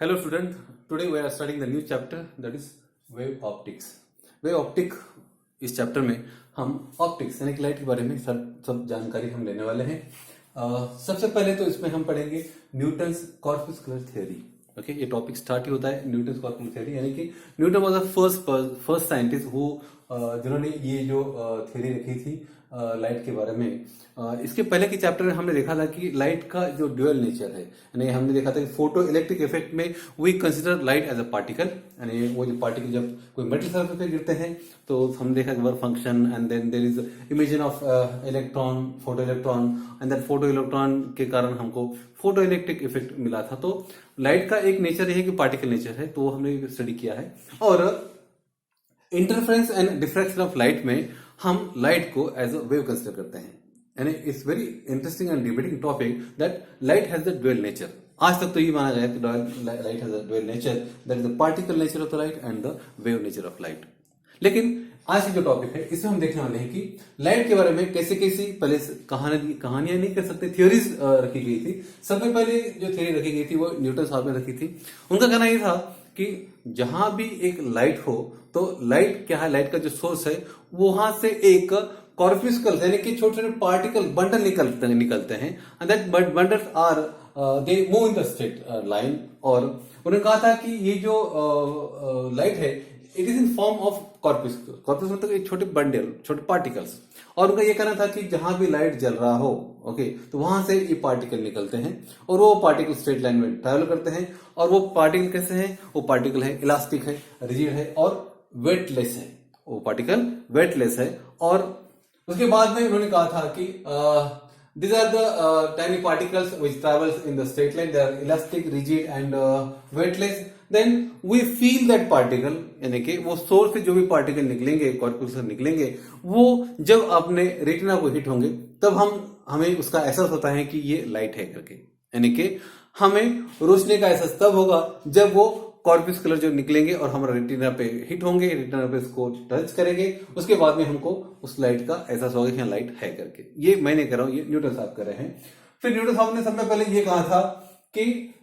Hello student, today we are studying the new chapter that is wave optics. Wave optic इस chapter में हम optics यानी कि light के बारे में सब जानकारी हम लेने वाले हैं। सबसे पहले तो इसमें हम पढ़ेंगे न्यूटन्स कॉर्पस्कुलर थ्योरी। ओके, ये टॉपिक स्टार्ट ही होता है न्यूटन्स कॉर्पस्कुलर थ्योरी, यानी कि Newton was the first scientist जिन्होंने ये जो थ्योरी रखी थी लाइट के बारे में। इसके पहले के चैप्टर में हमने देखा था कि लाइट का जो ड्यूअल नेचर है, यानी हमने देखा था कि फोटो इलेक्ट्रिक इफेक्ट में we consider light as a particle, यानी वो जो पार्टिकल जब कोई मेटल सरफेस पे गिरते हैं तो हम देखा work function and then there is emission of electron, photo electron, and that photo electron के कारण हमको फोटो इलेक्ट्रिक इफेक्ट मिला था। तो लाइट का एक नेचर है कि पार्टिकल नेचर है, तो वो हमने स्टडी किया है। और interference and diffraction of light में हम लाइट को एज अ वेव कंसिडर करते हैं, यानी it's very interesting and debating topic that light has the dual nature. आज तक तो ये माना गया कि light has the dual nature, that is the particle nature of the light and the wave nature of light. लेकिन आज की जो टॉपिक है इसमें हम देखने वाले हैं कि लाइट के बारे में कैसे कैसी पहले कहानियां नहीं कर सकते, थ्योरीज रखी गई थी। सबसे पहले जो थ्योरी रखी गई थी वो न्यूटन साहब ने रखी थी। उनका कहना ये था कि जहां भी एक लाइट हो तो लाइट क्या है, लाइट का जो सोर्स है वहां से एक कॉर्पस्कुलर यानी कि छोटे छोटे पार्टिकल बंडल निकलते हैं, and that bundles are they move in the straight line. और उन्होंने कहा था कि ये जो लाइट है it is in form of corpus मतलब एक छोटे बंडल, छोटे पार्टिकल्स। और उनका ये कहना था कि जहां भी लाइट जल रहा हो, ओके, तो वहां से ये पार्टिकल निकलते हैं और वो पार्टिकल स्ट्रेट लाइन में ट्रैवल करते हैं। और वो पार्टिकल कैसे हैं? वो पार्टिकल है इलास्टिक है, रिजिड है और वेटलेस है। वो पार्टिकल वेटलेस है। और उसके बाद में उन्होंने कहा था कि these are the tiny particles which travels in the straight line. They are elastic, rigid and weightless. Then we feel that particle, यानी कि वो सोर्स से जो भी पार्टिकल निकलेंगे, कॉर्पस से निकलेंगे, वो जब अपने रेटिना को हिट होंगे तब हमें उसका एहसास होता है कि ये लाइट है करके। यानी कि हमें रोशनी का एहसास तब होगा जब वो कॉर्पस्कुलर जो निकलेंगे और हमारा रेटिना पे हिट होंगे, रेटिना पे इसको टच करेंगे, उसके बाद में हमको उस लाइट का एहसास होगा कि लाइट है करके। ये मैं नहीं कर रहा हूं, ये न्यूटन साहब कर रहे हैं। फिर न्यूटन साहब ने सबसे पहले ये कहा था कि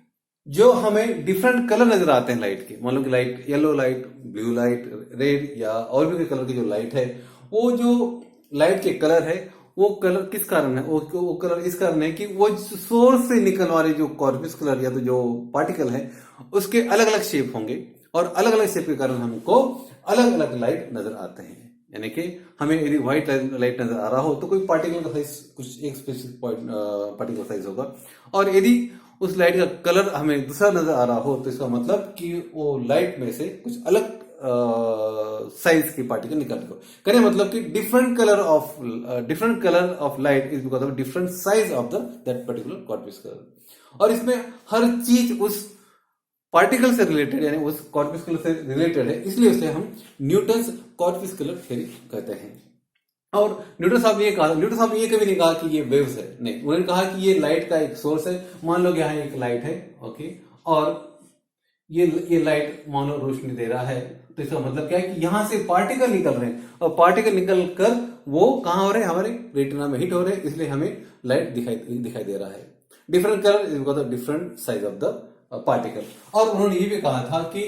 जो हमें डिफरेंट कलर नजर आते हैं लाइट के, मान लो कि light yellow light, blue light, red या और भी कलर की जो लाइट है, वो जो लाइट के कलर है वो कलर किस कारण है? वो कलर इस कारण है कि वो सोर्स से निकलने वाले जो कॉर्पस्कुलर या तो जो पार्टिकल है उसके अलग अलग शेप होंगे, और अलग अलग शेप के कारण हमको अलग अलग लाइट नजर आते हैं। यानी कि हमें यदि व्हाइट लाइट नजर आ रहा हो तो कोई पार्टिकल का साइज कुछ एक स्पेसिफिक पार्टिकल साइज होगा, और यदि उस लाइट का कलर हमें दूसरा नजर आ रहा हो तो इसका मतलब कि वो लाइट में से कुछ अलग साइज की पार्टिकल निकल रहे हो। कहने मतलब कि different colour of light is because of different size of that particular corpuscular. और इसमें हर चीज उस पार्टिकल से रिलेटेड यानी उस कॉर्पस्कुलर से रिलेटेड है, इसलिए उसे हम न्यूटन्स कॉर्पस्कुलर थ्योरी कहते हैं। और न्यूटन साहब ने ये कभी नहीं कहा कि ये वेव्स है, नहीं, उन्होंने कहा कि ये लाइट का एक सोर्स है। मान लो यहाँ एक लाइट है, ओके, और ये लाइट मान लो रोशनी दे रहा है, तो इसका मतलब क्या है कि यहां से पार्टिकल निकल रहे हैं, और पार्टिकल निकल कर वो कहां हो रहे हैं? हमारे रेटिना में हिट हो रहे हैं, इसलिए हमें लाइट दिखाई दे रहा है। Different colour is because of different size of the particle. और उन्होंने ये भी कहा था कि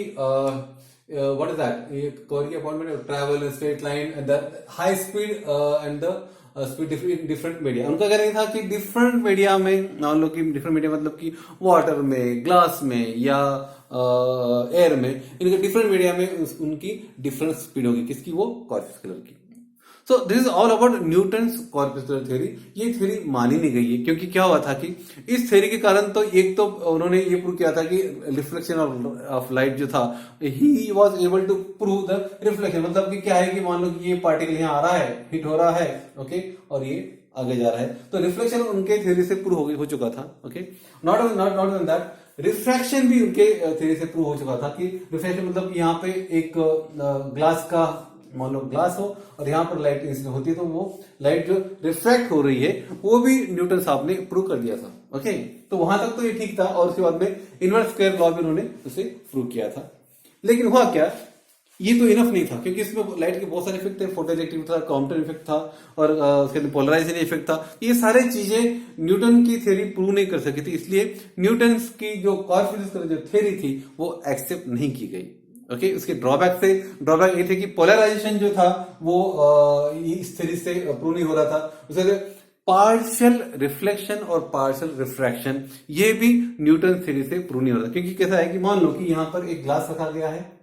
व्हाट इज दैट, ये कवर की appointment travel in straight line and the high speed and the speed different media. उनका कहना था कि डिफरेंट मीडिया में, मान लो कि डिफरेंट मीडिया मतलब कि वाटर में, ग्लास में या एयर में, इनके डिफरेंट मीडिया में उनकी डिफरेंट स्पीड होगी, किसकी? वो कॉर्पस्कुलर की। So this is all about Newton's corpuscular theory. ये थ्योरी मानी नहीं गई है, क्योंकि क्या हुआ था कि इस थ्योरी के कारण तो एक तो उन्होंने ये प्रूव किया था कि रिफ्लेक्शन ऑफ लाइट जो था, he was able to prove the reflection. मतलब कि क्या है कि मान लो कि ये पार्टिकल यहाँ आ रहा है, हिट हो रहा है, ओके, और ये आगे जा रहा है, तो रिफ्लेक्शन उनके थ्योरी से प्रूव हो चुका था। Okay, not only that, refraction भी उनके थ्योरी से प्रूव हो चुका था कि रिफ्रैक्शन मतलब कि यहाँ पे एक ग्लास का, मान लो ग्लास हो और यहाँ पर लाइट इंसिडेंट होती है, तो वो लाइट जो रिफ्रैक्ट हो रही है वो भी न्यूटन साहब ने प्रूव कर दिया था। ओके, तो वहां तक तो ये ठीक था, और उसके बाद में इनवर्स स्क्वायर लॉ भी उन्होंने उसे प्रूव किया था। लेकिन हुआ क्या ये तो इनफ नहीं था, क्योंकि इसमें लाइट के बहुत सारे इफेक्ट थे, फोटो इफेक्ट था, काउंटर इफेक्ट था, और उसके अंदर पोलराइजेशन इफेक्ट था। ये सारे चीजें न्यूटन की थ्योरी प्रूव नहीं कर सकी थी, इसलिए न्यूटन की जो कॉर्पोरेशन जो थ्योरी थी वो एक्सेप्ट नहीं की गई। ओके, उसके ड्रॉबैक ये थे कि पोलराइजेशन जो था वो इस थ्योरी से प्रूव नहीं हो रहा था। उसके पार्शियल रिफ्लेक्शन और पार्शियल रिफ्रैक्शन ये भी न्यूटन थ्योरी से प्रूव नहीं हो रहा था, क्योंकि कैसा है कि मान लो कि यहां पर एक ग्लास रखा गया है,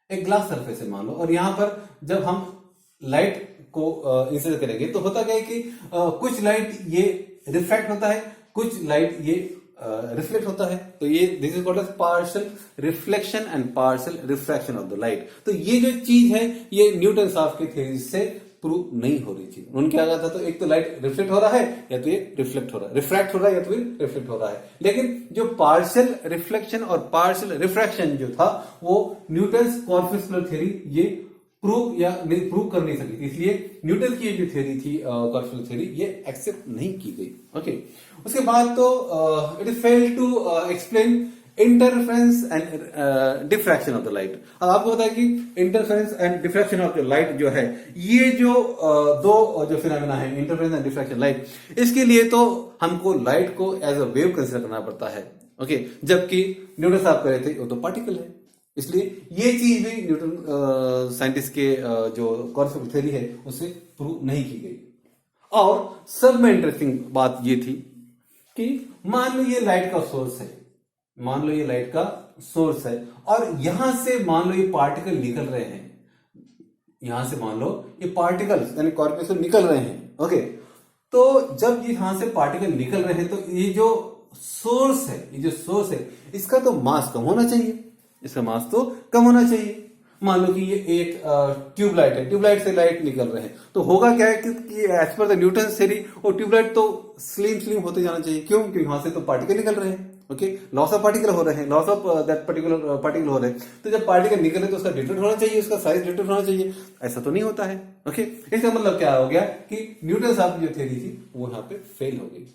एक ग्लास सरफेस है मान लो, और यहां पर जब हम लाइट को इंसिडेंट करेंगे तो होता क्या है कि कुछ लाइट ये रिफ्लेक्ट होता है, कुछ लाइट ये रिफ्लेक्ट होता है। तो ये this is called as partial reflection and partial refraction of the light. तो ये जो चीज है ये न्यूटन साहब की थ्योरी से प्रूव नहीं हो रही थी। उन्होंने क्या कहा था, तो एक तो लाइट रिफ्लेक्ट हो रहा है या तो ये रिफ्लेक्ट हो रहा है, रिफ्रैक्ट हो रहा है या तो ये रिफ्लेक्ट हो रहा है। लेकिन जो पार्शियल रिफ्लेक्शन और पार्शियल रिफ्रैक्शन जो था वो न्यूटन कॉर्पोरेशनल थ्योरी ये प्रूव कर नहीं सकी थी, इसलिए न्यूटन की जो थ्योरी थी कॉर्पोरेशनल थ्योरी ये एक्सेप्ट नहीं की गई। ओके, उसके बाद तो it is fail to explain interference and diffraction of the light. अब आपको पता है कि interference and diffraction of the light जो है ये जो दो जो फिनोमेना है, इंटरफेरेंस एंड डिफ्रैक्शन लाइट, इसके लिए तो हमको लाइट को एज अ वेव कंसिडर करना पड़ता है। ओके, जबकि न्यूटन साहब कह रहे थे वो तो पार्टिकल है, इसलिए ये चीज भी न्यूटन साइंटिस्ट के जो कॉन्सेप्ट थ्योरी है उससे प्रूव नहीं की गई। और सब में इंटरेस्टिंग बात ये थी कि मान लो ये लाइट का सोर्स है, मान लो ये लाइट का सोर्स है, और यहां से मान लो ये पार्टिकल निकल रहे हैं, यहां से मान लो ये पार्टिकल्स यानी कॉर्पोरेशन निकल रहे हैं। ओके, तो जब ये यहां से पार्टिकल निकल रहे हैं तो ये जो सोर्स है, ये जो सोर्स है इसका तो मास कम होना चाहिए, इसका मास तो कम होना चाहिए। मान लो कि ये एक ट्यूबलाइट है, ट्यूबलाइट से लाइट निकल रहे हैं, तो होगा क्या है कि as per the Newton theory वो ट्यूबलाइट तो स्लिम होते जाना चाहिए। क्यों? क्योंकि वहां से तो पार्टिकल निकल रहे हैं। ओके, लॉस ऑफ पार्टिकल हो रहे हैं, loss of that particular particle हो रहे हैं। तो जब पार्टिकल निकले तो उसका डिफरेंट होना चाहिए, उसका साइज डिफरेंट होना चाहिए, ऐसा तो नहीं होता है। ओके, इसका मतलब क्या हो गया कि न्यूटन साहब की जो थ्योरी थी वो यहाँ पे फेल हो गई।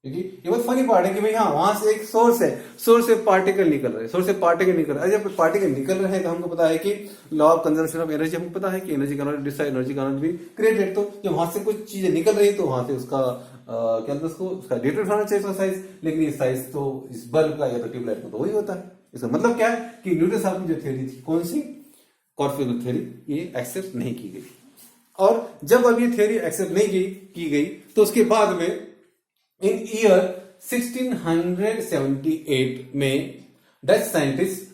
क्योंकि ये बहुत फनी पार्ट है कि भाई हाँ वहां से एक सोर्स है, सोर्स से पार्टिकल निकल रहे हैं, सोर्स से पार्टिकल निकल रहे हैं। जब पार्टिकल निकल रहे हैं तो हमको पता है कि law of conservation of energy, हमको पता है कि energy cannot destroy, energy cannot be created. तो जब वहां से कुछ चीजें निकल रही है तो वहां से उसका क्या होता है, उसका डिफरेंट होना चाहिए, उसका साइज। लेकिन ये साइज तो इस बल्ब का या तो ट्यूबलाइट का तो वही होता है। इसका मतलब क्या है कि न्यूटन साहब की जो थ्योरी थी, कौन सी, कॉर्पोरेशनल थ्योरी, ये एक्सेप्ट नहीं की गई। और जब अब ये थ्योरी एक्सेप्ट नहीं की गई तो उसके बाद में इन ईयर 1678 में डच साइंटिस्ट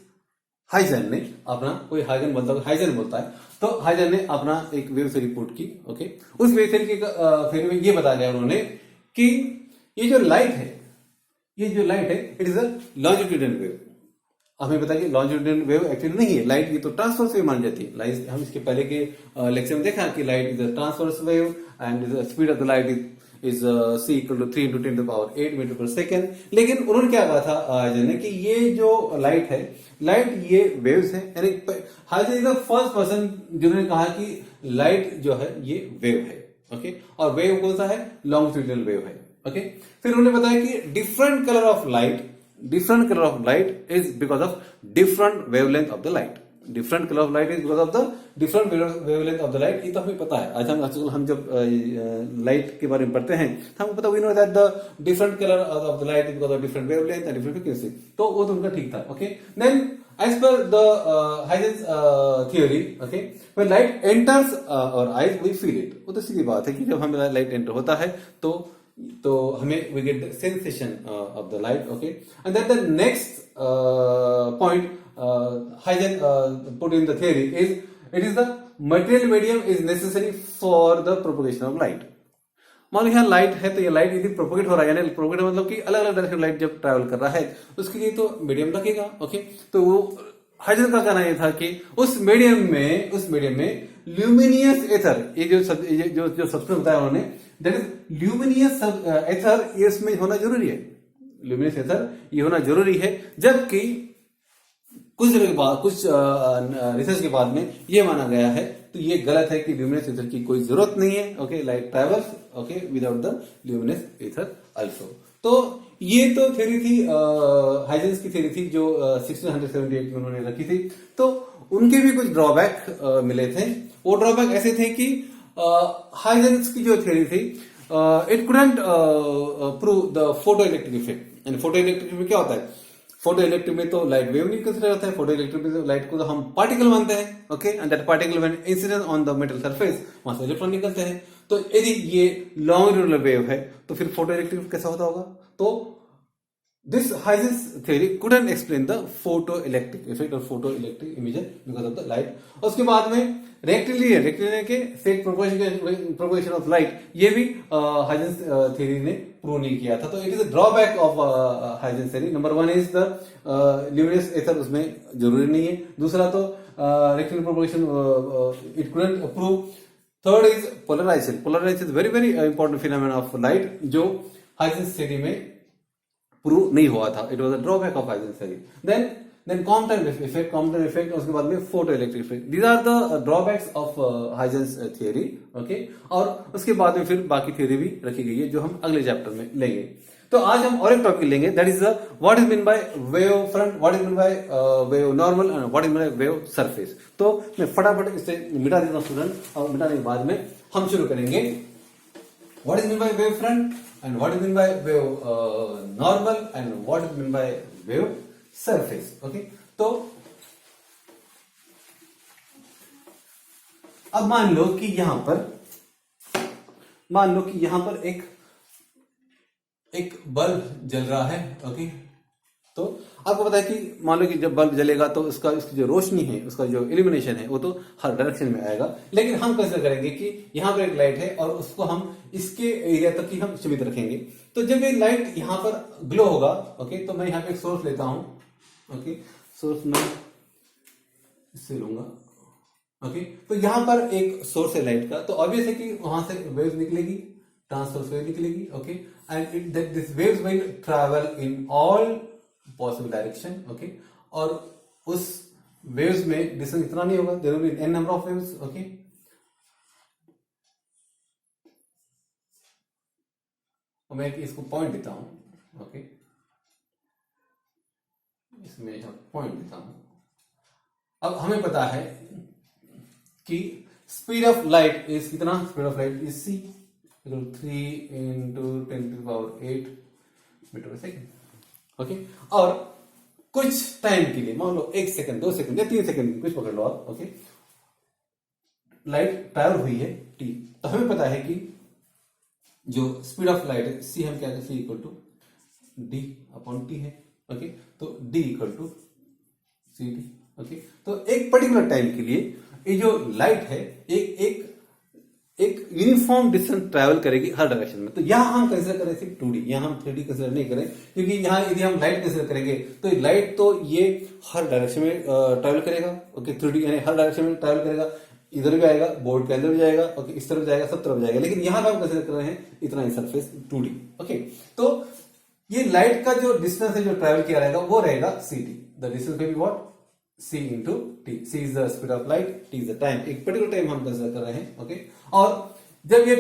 हाइजन ने अपना, कोई हाइजन बोलता है, तो हाइजन ने अपना एक वेव थ्योरी पुट की। ओके, उस वेव थ्योरी में ये बताया गया उन्होंने कि ये जो लाइट है, it is a longitudinal wave. हमें पता है कि लॉन्जिट्यूडिनल वेव एक्चुअली नहीं है, लाइट ये तो ट्रांसवर्स वेव मानी जाती है। लाइट हम इसके पहले के लेक्चर में देखा कि light is a transverse wave and the speed of the light is c equal to 3 into 10 to the power 8 metre per second. लेकिन उन्होंने क्या कहा था हाइजन कि ये जो लाइट है, ये वेव्स है, यानी Huygens is the first person जिन्होंने कहा कि लाइट जो है ये वेव है। ओके, और वेव कौन सा है, लॉन्गिट्यूडिनल वेव है। ओके, फिर उन्होंने बताया कि different colour of light is because of different wavelength of the light. Different colour of light is because of the different wavelength of the light. ये तो हमें पता है, आज हम जब लाइट के बारे में पढ़ते हैं तो हमको पता, we know that the different colour of the light is because of different wavelength and different frequency. तो वो तो उनका ठीक था। Okay, then as per the Huygens theory, okay, when light enters our eyes we feel it. वो तो सीधी बात है कि जब हमें लाइट एंटर होता है तो हमें we get the sensation of the light. Okay, and then the next point Huygens put in the theory is it is the material medium is necessary for the propagation of light। मान लो यहाँ light है तो ये light यदि propagate हो रहा है, यानी प्रोपोगेट मतलब कि अलग अलग डायरेक्शन लाइट जब ट्रैवल कर रहा है उसके लिए तो मीडियम लगेगा। ओके, तो वो हाइजेंस का कहना ये था कि उस मीडियम में ल्यूमिनियस एथर, ये जो सब्सटेंस बताया उन्होंने, दैट इज ल्यूमिनियस एथर, ये इसमें होना जरूरी है। ल्यूमिनियस एथर ये होना जरूरी है, जबकि कुछ रिसर्च के बाद में ये माना गया है तो ये गलत है कि ल्यूमिनस ईथर की कोई जरूरत नहीं है। Okay, light travels okay without the luminous ether also. तो ये तो थ्योरी थी हाइजेंस की थ्योरी थी जो 1678 में उन्होंने रखी थी। तो उनके भी कुछ ड्रॉबैक मिले थे। वो ड्रॉबैक ऐसे थे कि हाइजेंस की जो थ्योरी थी it couldn't prove the photo electric effect. And photo electric effect क्या होता है? फोटो इलेक्ट्रिक में तो लाइट वेव नहीं कंसिडर होता है। फोटो इलेक्ट्रिक में तो लाइट को तो हम पार्टिकल मानते हैं। Okay, and that particle when incidence on the metal surface, वहां से इलेक्ट्रॉन निकलते हैं। तो यदि ये लॉन्गिट्यूडनल वेव है तो फिर फोटो इलेक्ट्रिक कैसा होता होगा? तो this Huygens theory couldn't explain the photoelectric effect or photoelectric emission because of the light। उसके बाद में रेक्टिलिनियर के सेक प्रोपोगेशन ऑफ लाइट, ये भी हाइजेंस थ्योरी ने प्रूव नहीं किया था। तो it is a drawback of Huygens theory. Number one is the luminous ether, उसमें जरूरी नहीं है। दूसरा तो rectilinear propagation it couldn't prove. Third is polarization. Polarization is very very important phenomena of light जो हाइजेंस थ्योरी में prove नहीं हुआ था। It was a drawback of Huygens theory. Then Compton effect, उसके बाद में photo electric effect. These are the drawbacks of Huygens theory. Okay, और उसके बाद में फिर बाकी थ्योरी भी रखी गई है जो हम अगले चैप्टर में लेंगे। तो आज हम और एक टॉपिक लेंगे, that is the what is mean by wave front, what is mean by wave normal and what is mean by wave surface. तो मैं फटाफट इसे मिटा देता हूं स्टूडेंट, और मिटाने के बाद में हम शुरू करेंगे। What is meant by wave front and what is meant by wave normal and what is meant by wave surface। okay, तो अब मान लो कि यहां पर एक बल्ब जल रहा है। ओके, तो आपको पता है कि मान लो कि जब बल्ब जलेगा तो इसकी जो रोशनी है, उसका जो इल्यूमिनेशन है, वो तो हर डायरेक्शन में आएगा। लेकिन हम कंसिडर करेंगे कि यहाँ पर एक लाइट है और उसको हम इसके एरिया तक ही हम सीमित रखेंगे। तो जब ये लाइट यहाँ पर ग्लो होगा, ओके, तो मैं यहाँ पे एक सोर्स लेता हूं। ओके, सोर्स मैं इससे लूंगा। ओके, तो यहां पर एक सोर्स है लाइट का, तो ऑब्वियस है कि वहां से वेव निकलेगी, ट्रांसवर्स वेव निकलेगी। Okay, and this waves will travel in all possible direction. Okay, और उस वेव्स में डिस्टेंस इतना नहीं होगा, there will be n number of waves. Okay, और मैं इसको पॉइंट देता हूं। ओके, इसमें पॉइंट देता हूं। अब हमें पता है कि स्पीड ऑफ लाइट इज कितना? Speed of light is c equal 3 into 10⁸ metre per second. Okay, और कुछ टाइम के लिए, मान लो 1 सेकंड, 2 सेकंड या 3 सेकंड, कुछ पकड़ लो आप। ओके, लाइट ट्रैवल हुई है t, तो हमें पता है कि जो स्पीड ऑफ लाइट है c, हम क्या कहते हैं, c equal to d upon t है। ओके, तो d equal to c t. Okay, तो एक पर्टिकुलर टाइम के लिए ये जो लाइट है एक यूनिफॉर्म डिस्टेंस ट्रैवल करेगी हर डायरेक्शन में। तो यहां हम कंसिडर करें सिर्फ 2D, यहां हम 3D कंसिडर नहीं करें, क्योंकि यहां यदि हम लाइट कंसिडर करेंगे तो लाइट तो ये हर डायरेक्शन में ट्रैवल करेगा। ओके, 3D यानी हर डायरेक्शन में ट्रैवल करेगा, इधर भी आएगा, बोर्ड के अंदर भी जाएगा। ओके, इस तरफ जाएगा, सब तरफ जाएगा। लेकिन यहां हम कंसिडर कर रहे हैं इतना ही सरफेस 2D। ओके, तो ये लाइट का जो डिस्टेंस है जो ट्रैवल किया रहेगा वो रहेगा c t. The distance will be what? c into t। c is the speed of light, t is the time। एक पर्टिकुलर टाइम हम कंसिडर कर रहे हैं। ओके, और जब ये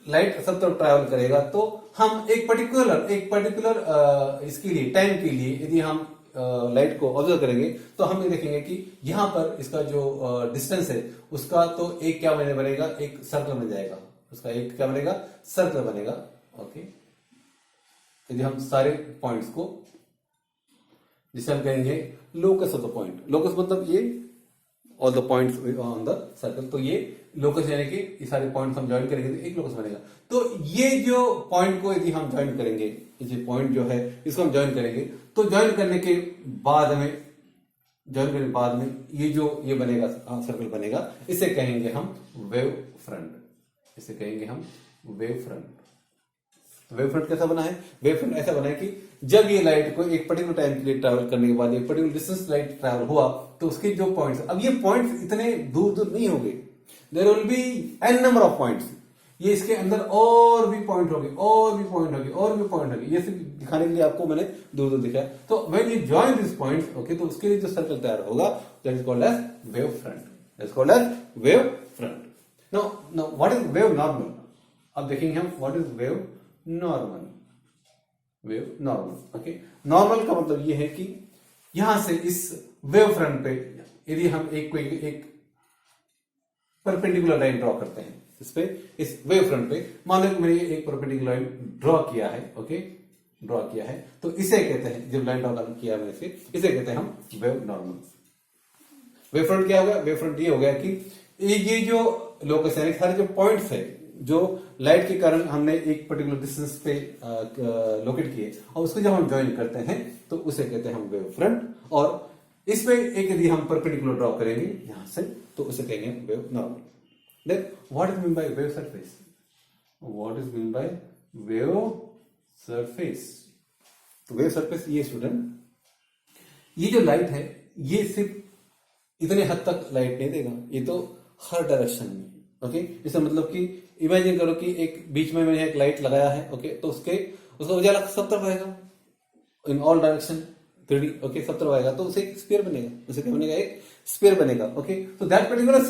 लाइट सब तरफ ट्रैवल करेगा तो हम एक पर्टिकुलर इसके लिए, टाइम के लिए, यदि हम लाइट को ऑब्जर्व करेंगे तो हम ये देखेंगे कि यहां पर इसका जो डिस्टेंस है उसका तो एक क्या बनेगा, एक सर्कल बन जाएगा। उसका एक क्या बनेगा? सर्कल बनेगा। ओके, यदि हम सारे पॉइंट्स को, जिसे हम कहेंगे locus of the point, locus मतलब ये all the points on the circle, तो ये लोकस यानी कि ये सारे पॉइंट्स हम ज्वाइन करेंगे तो एक लोकस बनेगा। तो ये जो पॉइंट को यदि हम ज्वाइन करेंगे, ये पॉइंट जो है इसको हम ज्वाइन करेंगे, तो ज्वाइन करने के बाद में ये बनेगा, सर्कल बनेगा, इसे कहेंगे हम वेव फ्रंट। इसे कहेंगे हम वेव फ्रंट। वेव फ्रंट कैसा बना है? वेव फ्रंट ऐसा बना है कि जब ये लाइट को एक पर्टिकुलर टाइम के लिए ट्रैवल करने के बाद, एक पर्टिकुलर डिस्टेंस लाइट ट्रैवल हुआ, तो उसके जो पॉइंट्स, अब ये पॉइंट्स इतने दूर नहीं होंगे, there will be n number of points. ये इसके अंदर और भी पॉइंट होंगे, और भी पॉइंट होंगे। ये सिर्फ दिखाने के लिए आपको मैंने दूर दिखाया। तो when you join this points, okay, तो उसके लिए जो सर्कल तैयार होगा, that is called as wave front. Now what is wave normal? अब देखेंगे हम what is wave normal. Wave normal. Okay, normal का मतलब ये है कि यहां से इस वेव फ्रंट पे यदि हम एक परपेंडिकुलर लाइन ड्रॉ करते हैं इस पे, इस वेव फ्रंट पे, मान लो मैंने एक परपेंडिकुलर लाइन ड्रॉ किया है, ओके, ड्रॉ किया है, तो इसे कहते हैं, जब लाइन ड्रॉ किया मैंने इसे कहते हैं हम वेव नॉर्मल। वेव फ्रंट क्या हो गया? वेव फ्रंट ये हो गया कि ये जो लोकस यानी सारे जो पॉइंट्स है जो लाइट के कारण हमने एक पर्टिकुलर डिस्टेंस पे लोकेट किए, और उसको जब हम ज्वाइन करते हैं तो उसे कहते हैं हम वेव फ्रंट। और इसमें एक यदि हम परपेंडिकुलर ड्रॉ करेंगे यहां से, तो उसे कहेंगे wave normal. Then what is mean by wave surface? What is mean by wave surface? तो वेव सरफेस ये स्टूडेंट, ये जो लाइट है ये सिर्फ इतने हद तक लाइट नहीं देगा, ये तो हर डायरेक्शन में। ओके, इसका मतलब कि इमेजिन करो कि एक बीच में मैंने एक लाइट लगाया है, ओके, तो उसका उजाला सब तरफ आएगा, in all direction 3D, okay, सब तरफ आएगा, तो उसे एक स्फीयर बनेगा, उसे क्या बनेगा? एक स्फीयर बनेगा। ओके, तो that particular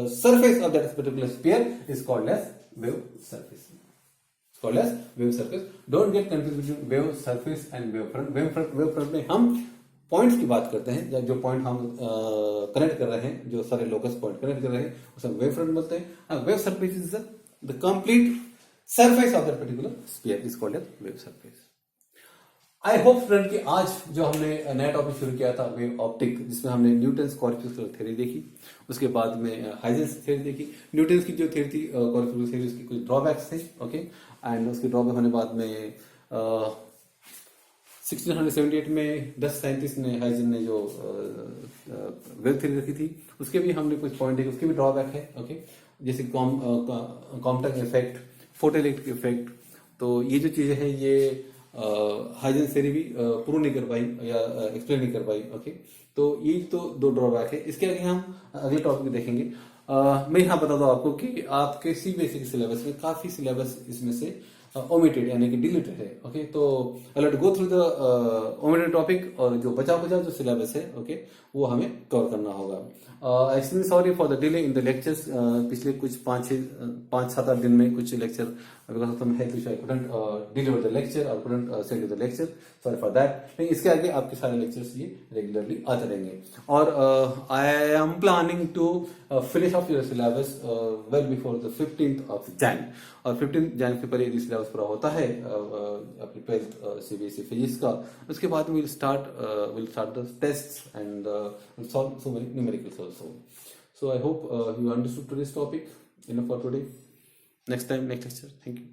surface of that particular sphere is called as wave surface. Called as wave surface. Don't get confuse between wave surface and wave front. Wave front में हम पॉइंट्स की बात करते हैं, जो पॉइंट हम कनेक्ट कर रहे हैं, जो सारे लोकस पॉइंट कनेक्ट कर रहे हैं, उसे वेव फ्रंट बोलते हैं। Wave surface is the complete surface of that particular sphere is called as wave surface. I hope student कि आज जो हमने नया टॉपिक शुरू किया था वेव ऑप्टिक, जिसमें हमने न्यूटन्स कॉर्पस्कुलर थ्योरी देखी, उसके बाद में हाइजेंस थ्योरी देखी। न्यूटन्स की जो थ्योरी थी कॉर्पस्कुलर थ्योरी, उसकी कुछ ड्रॉबैक्स थे, ओके, एंड उसके ड्रॉबैक होने बाद में 1678 में 10 साइंटिस्ट ने, हाइजन ने जो वेव थ्योरी रखी थी, उसके भी हमने कुछ पॉइंट देखे, उसके भी ड्रॉबैक है, ओके, जैसे कॉम्पटन इफेक्ट, फोटोइलेक्ट्रिक इफेक्ट। तो ये जो चीजें हैं ये हाइजन थ्योरी भी प्रूव नहीं कर पाई या एक्सप्लेन नहीं कर पाई, ओके। तो ये तो दो ड्रॉबैक है। इसके आगे हम अगले टॉपिक देखेंगे। मैं यहाँ बता दूं आपको कि आपके सीबीएसई के सिलेबस में काफी सिलेबस इसमें से ओमिटेड यानी कि डिलीटेड है, ओके। तो I let go through the omitted topic, और जो बचा जो सिलेबस है, ओके, वो हमें कवर करना होगा। Actually sorry for the delay in the lectures. पिछले कुछ 5-7 दिन में कुछ lecture because of some health issue I couldn't deliver the lecture और couldn't send you the lecture, sorry for that. लेकिन इसके आगे आपके सारे लेक्चर्स ये रेगुलरली आते रहेंगे। और I am planning to finish off your syllabus well before the 15th of Jan. और 15 जैन के पहले यदि सिलेबस पूरा होता है अपनी 12th सीबीएसई फिजिक्स का, उसके बाद will start the tests and solve so many numericals also. So I hope you understood today's topic enough for today. Next time, next lecture. Thank you.